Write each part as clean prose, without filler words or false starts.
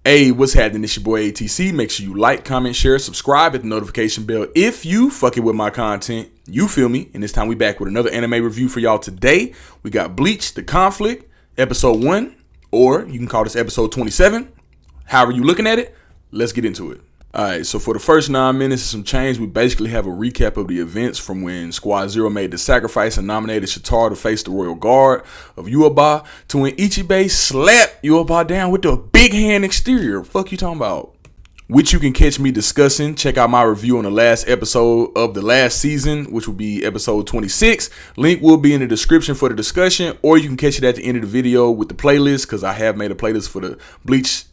Hey, what's happening? It's your boy ATC. Make sure you like, comment, share, subscribe, hit the notification bell if you fucking with my content. You feel me? And this time we back with another anime review for y'all today. We got Bleach, The Conflict, episode 1, or you can call this episode 27. However you looking at it, let's get into it. Alright, so for the first 9 minutes and some change, we basically have a recap of the events from when Squad Zero made the sacrifice and nominated Chitara to face the Royal Guard of Yhwach, to when Ichibei slapped Yhwach down with the big hand exterior. Fuck you talking about? Which you can catch me discussing. Check out my review on the last episode of the last season, which will be episode 26. Link will be in the description for the discussion, or you can catch it at the end of the video with the playlist, because I have made a playlist for the Bleach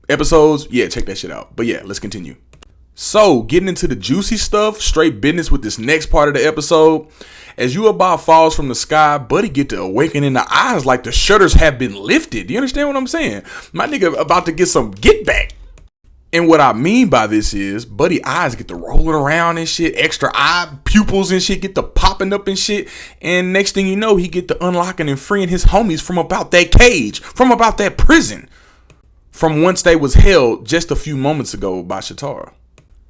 episodes. Yeah, check that shit out. But yeah, let's continue. So, getting into the juicy stuff, straight business with this next part of the episode. As Yhwach falls from the sky, Buddy get to awaken in the eyes like the shutters have been lifted. Do you understand what I'm saying? My nigga about to get some get back. And what I mean by this is, Buddy eyes get to rolling around and shit, extra eye pupils and shit get to popping up and shit. And next thing you know, he get to unlocking and freeing his homies from about that cage, from about that prison, from once they was held just a few moments ago by Chitara.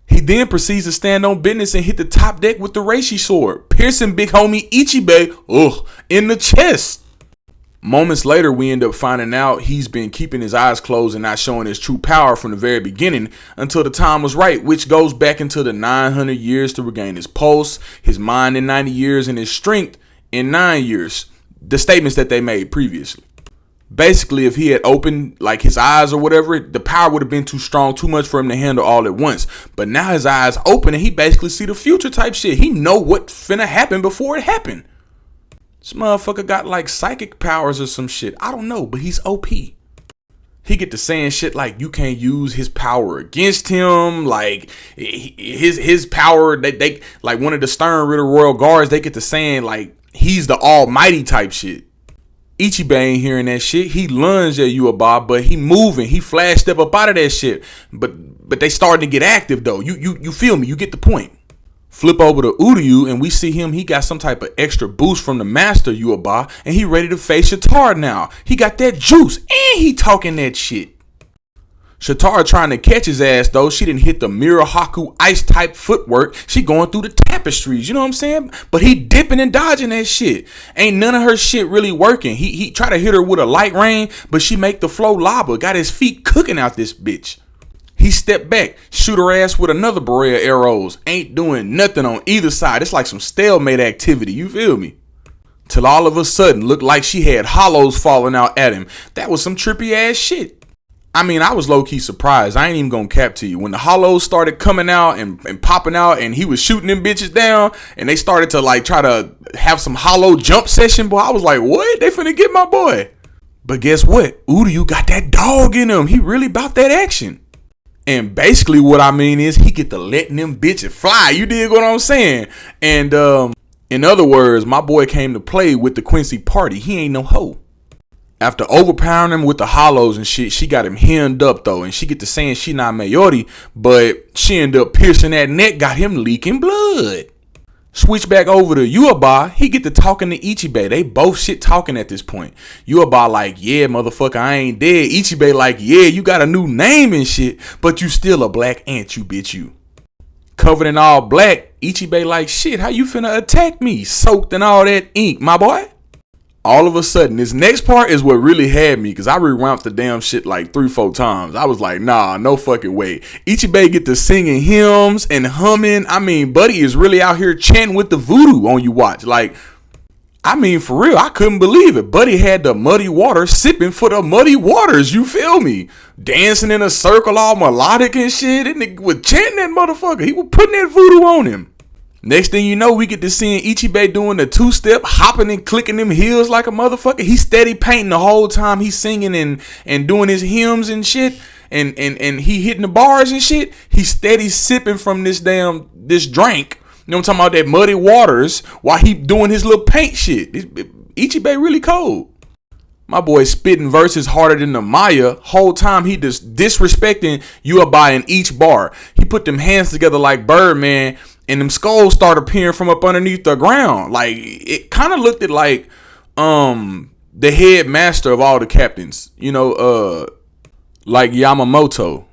He then proceeds to stand on business and hit the top deck with the Reishi sword, piercing big homie Ichibei in the chest. Moments later, we end up finding out he's been keeping his eyes closed and not showing his true power from the very beginning until the time was right, which goes back into the 900 years to regain his pulse, his mind in 90 years, and his strength in 9 years. The statements that they made previously. Basically, if he had opened like his eyes or whatever, the power would have been too strong, too much for him to handle all at once. But now his eyes open and he basically see the future type shit. He know what finna happen before it happened. This motherfucker got like psychic powers or some shit. I don't know, but he's OP. He get to saying shit like you can't use his power against him. Like his power, they like one of the Stern Ritter Royal Guards, they get to saying like he's the almighty type shit. Ichibei ain't hearing that shit. He lunged at Yhwach, but he moving. He flash step up out of that shit. But they starting to get active though. You feel me? You get the point. Flip over to Uryu and we see him. He got some type of extra boost from the master Yhwach, and he ready to face Chitara now. He got that juice and he talking that shit. Chitara trying to catch his ass though. She didn't hit the Mirror Haku ice type footwork. She going through the tapestries, you know what I'm saying? But he dipping and dodging that shit. Ain't none of her shit really working. He try to hit her with a light rain, but she make the flow lava. Got his feet cooking out this bitch. He stepped back, shoot her ass with another barrage of arrows. Ain't doing nothing on either side. It's like some stalemate activity, you feel me? Till all of a sudden looked like she had hollows falling out at him. That was some trippy ass shit. I mean, I was low-key surprised. I ain't even gonna cap to you. When the hollows started coming out and popping out and he was shooting them bitches down and they started to like try to have some hollow jump session, boy, I was like, what? They finna get my boy. But guess what? Uryu got that dog in him. He really about that action. And basically what I mean is he get to letting them bitches fly. You dig what I'm saying? And in other words, my boy came to play with the Quincy party. He ain't no hoe. After overpowering him with the hollows and shit, she got him hemmed up though, and she get to saying she not Mayori, but she ended up piercing that neck, got him leaking blood. Switch back over to Yhwach, he get to talking to Ichibei. They both shit talking at this point. Yhwach like, yeah, motherfucker, I ain't dead. Ichibei like, yeah, you got a new name and shit, but you still a black ant, you bitch, you. Covered in all black, Ichibei like, shit, how you finna attack me? Soaked in all that ink, my boy. All of a sudden, this next part is what really had me, because I rewound the damn shit like 3-4 times. I was like, nah, no fucking way. Ichibei get to singing hymns and humming. I mean, Buddy is really out here chanting with the voodoo on Yhwach. Like, I mean, for real, I couldn't believe it. Buddy had the muddy water sipping for the muddy waters, you feel me? Dancing in a circle all melodic and shit. And nigga was chanting that motherfucker. He was putting that voodoo on him. Next thing you know, we get to seeing Ichibei doing the two-step, hopping and clicking them heels like a motherfucker. He's steady painting the whole time he's singing and doing his hymns and shit. And he hitting the bars and shit. He's steady sipping from this drink. You know what I'm talking about? That muddy waters while he doing his little paint shit. Ichibei really cold. My boy spitting verses harder than the Maya. Whole time he just disrespecting Yhwach in each bar. He put them hands together like Birdman, and them skulls start appearing from up underneath the ground. Like, it kind of looked at like the head master of all the captains. You know, like Yamamoto.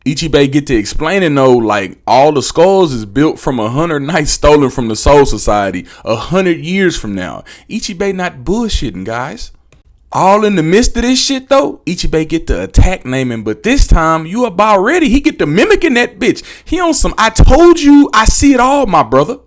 Ichibei get to explaining though, like all the skulls is built from 100 knights stolen from the Soul Society 100 years from now. Ichibei not bullshitting, guys. All in the midst of this shit though, Ichibei get the attack naming, but this time Yhwach ready. He get the mimicking that bitch. He on some I told you I see it all, my brother.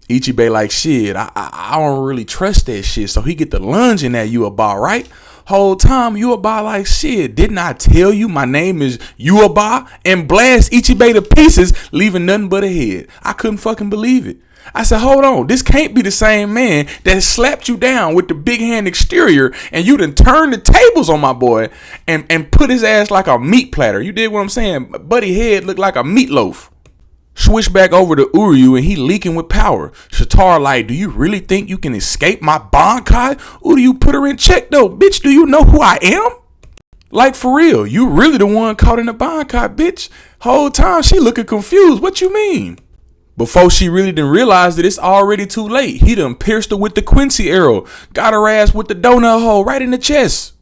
Ichibei like shit. I don't really trust that shit, so he get the lunging at Yhwach, right? Whole time Yhwach like shit. Didn't I tell you my name is Yhwach? And blast Ichibei to pieces, leaving nothing but a head. I couldn't fucking believe it. I said, hold on, this can't be the same man that slapped you down with the big hand exterior and you done turned the tables on my boy and put his ass like a meat platter. You did what I'm saying? Buddy head looked like a meatloaf. Switch back over to Uryu and he leaking with power. Shatar like, do you really think you can escape my Bankai? Uryu put her in check though. Bitch, do you know who I am? Like for real, you really the one caught in the Bankai, bitch. Whole time she looking confused. What you mean? Before she really didn't realize that it's already too late. He done pierced her with the Quincy arrow. Got her ass with the donut hole right in the chest.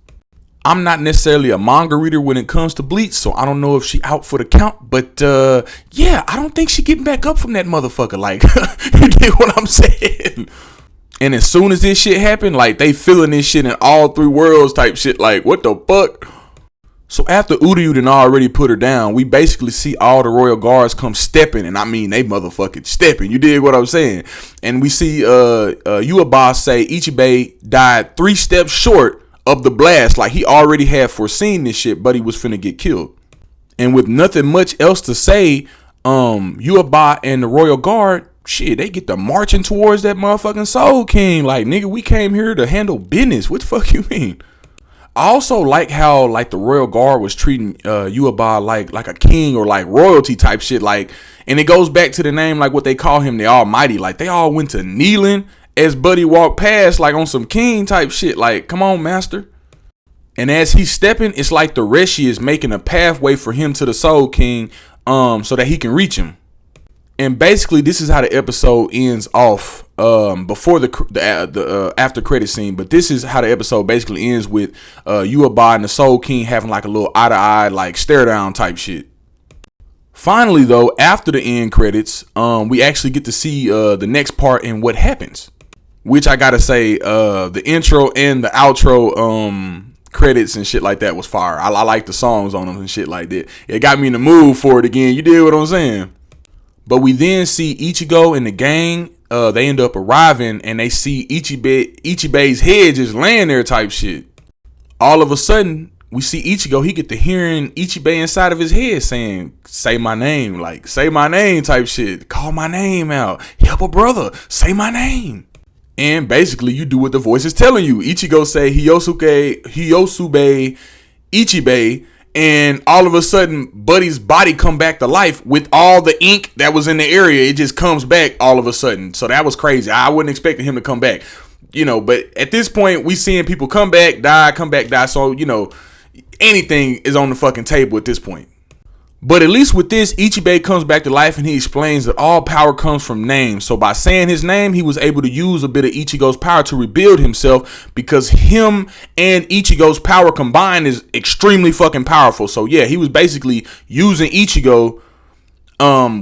I'm not necessarily a manga reader when it comes to Bleach, so I don't know if she out for the count. But yeah, I don't think she getting back up from that motherfucker. Like, you get what I'm saying? And as soon as this shit happened, like they feeling this shit in all three worlds type shit. Like, what the fuck? So after Uryu done already put her down, we basically see all the royal guards come stepping, and I mean they motherfucking stepping. You dig what I'm saying? And we see Yhwach say Ichibei died 3 steps short of the blast, like he already had foreseen this shit, but he was finna get killed. And with nothing much else to say, Yhwach and the royal guard, shit, they get to marching towards that motherfucking Soul King. Like, nigga, we came here to handle business. What the fuck you mean? I also like how like the royal guard was treating Yhwach like a king or like royalty type shit. Like, and it goes back to the name, like what they call him, the Almighty. Like they all went to kneeling as Buddy walked past, like on some king type shit. Like, come on, master. And as he's stepping, it's like the Reshi is making a pathway for him to the Soul King, so that he can reach him. And basically, this is how the episode ends off. Before the after credit scene, but this is how the episode basically ends with Yhwach and the Soul King having like a little eye to eye, like stare down type shit. Finally, though, after the end credits, we actually get to see the next part and what happens. Which I gotta say, the intro and the outro credits and shit like that was fire. I like the songs on them and shit like that. It got me in the mood for it again. You did what I'm saying? But we then see Ichigo and the gang. They end up arriving and they see Ichibei's head just laying there type shit. All of a sudden, we see Ichigo. He get to hearing Ichibei inside of his head saying, say my name, like say my name type shit. Call my name out. Help a brother. Say my name. And basically you do what the voice is telling you. Ichigo say Hiyosube Ichibei. And all of a sudden, Buddy's body come back to life with all the ink that was in the area. It just comes back all of a sudden. So that was crazy. I wasn't expecting him to come back, you know. But at this point, we seeing people come back, die. So, you know, anything is on the fucking table at this point. But at least with this, Ichibei comes back to life and he explains that all power comes from names. So by saying his name, he was able to use a bit of Ichigo's power to rebuild himself, because him and Ichigo's power combined is extremely fucking powerful. So yeah, he was basically using Ichigo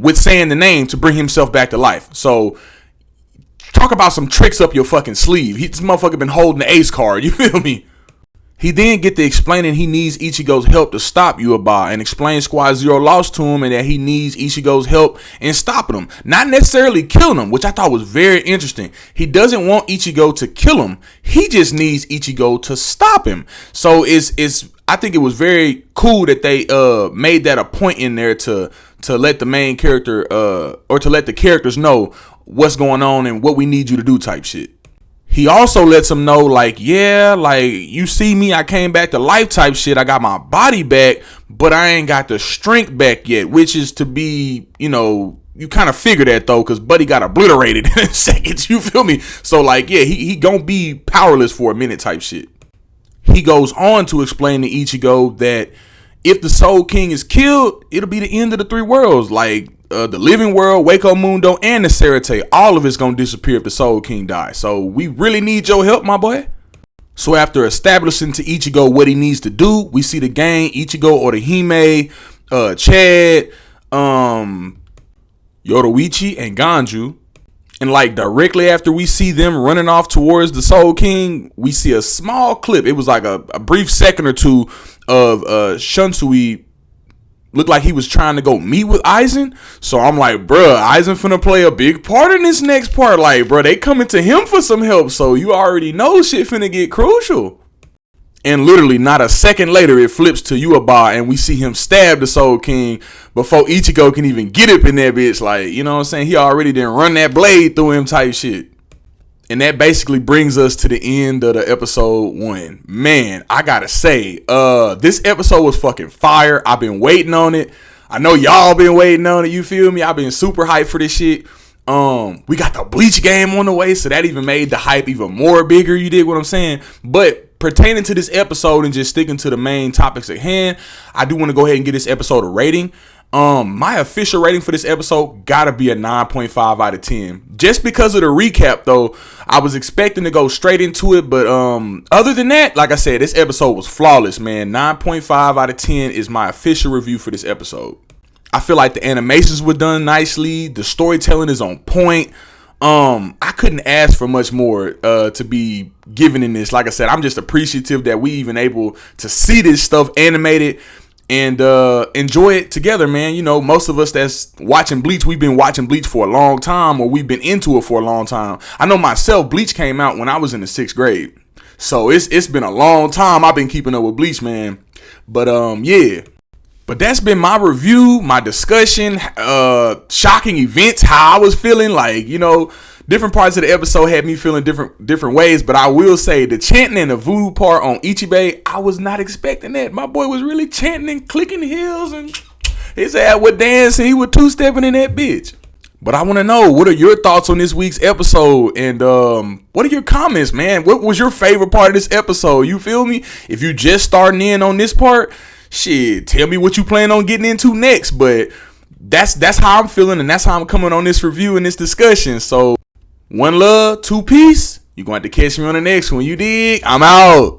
with saying the name to bring himself back to life. So talk about some tricks up your fucking sleeve. This motherfucker been holding the ace card, you feel me? He then get to explaining he needs Ichigo's help to stop Yhwach, and explain Squad Zero lost to him and that he needs Ichigo's help in stopping him. Not necessarily killing him, which I thought was very interesting. He doesn't want Ichigo to kill him. He just needs Ichigo to stop him. So I think it was very cool that they made that a point in there to let the main character or to let the characters know what's going on and what we need you to do type shit. He also lets him know, like, yeah, like, you see me, I came back to life type shit. I got my body back, but I ain't got the strength back yet, which is to be, you know, you kind of figure that, though, because Buddy got obliterated in seconds, you feel me? So, like, yeah, he gonna be powerless for a minute type shit. He goes on to explain to Ichigo that if the Soul King is killed, it'll be the end of the three worlds, like, the living world, Wako Mundo, and the Serite. All of it's gonna disappear if the Soul King dies. So we really need your help, my boy. So after establishing to Ichigo what he needs to do, we see the gang, Ichigo, Orihime, Chad, Yoruichi, and Ganju. And like directly after we see them running off towards the Soul King, we see a small clip. It was like a brief second or two of Shunsui looked like he was trying to go meet with Aizen. So I'm like, bruh, Aizen finna play a big part in this next part. Like, bruh, they coming to him for some help. So you already know shit finna get crucial. And literally not a second later, it flips to Yhwach and we see him stab the Soul King before Ichigo can even get up in that bitch. Like, you know what I'm saying? He already didn't run that blade through him type shit. And that basically brings us to the end of the episode 1. Man, I gotta say, this episode was fucking fire. I've been waiting on it. I know y'all been waiting on it, you feel me? I've been super hyped for this shit. We got the Bleach game on the way, so that even made the hype even more bigger, you dig what I'm saying? But pertaining to this episode and just sticking to the main topics at hand, I do want to go ahead and give this episode a rating. My official rating for this episode gotta be a 9.5 out of 10. Just because of the recap, though, I was expecting to go straight into it, but other than that, like I said, this episode was flawless, man. 9.5 out of 10 is my official review for this episode. I feel like the animations were done nicely. The storytelling is on point. I couldn't ask for much more to be given in this. Like I said, I'm just appreciative that we even able to see this stuff animated and enjoy it together, man. You know, most of us that's watching Bleach, we've been watching Bleach for a long time, or we've been into it for a long time. I know myself, Bleach came out when I was in the 6th grade. So it's been a long time I've been keeping up with Bleach, man. But yeah. But that's been my review, my discussion, shocking events, how I was feeling. Like, you know, different parts of the episode had me feeling different ways. But I will say the chanting and the voodoo part on Ichibei, I was not expecting that. My boy was really chanting and clicking heels, and his ass was dancing. He was two-stepping in that bitch. But I want to know, what are your thoughts on this week's episode? And what are your comments, man? What was your favorite part of this episode? You feel me? If you just starting in on this part, shit, tell me what you plan on getting into next. But that's how I'm feeling, and that's how I'm coming on this review and this discussion. So, one love, two peace. You're going to have to catch me on the next one. You dig? I'm out.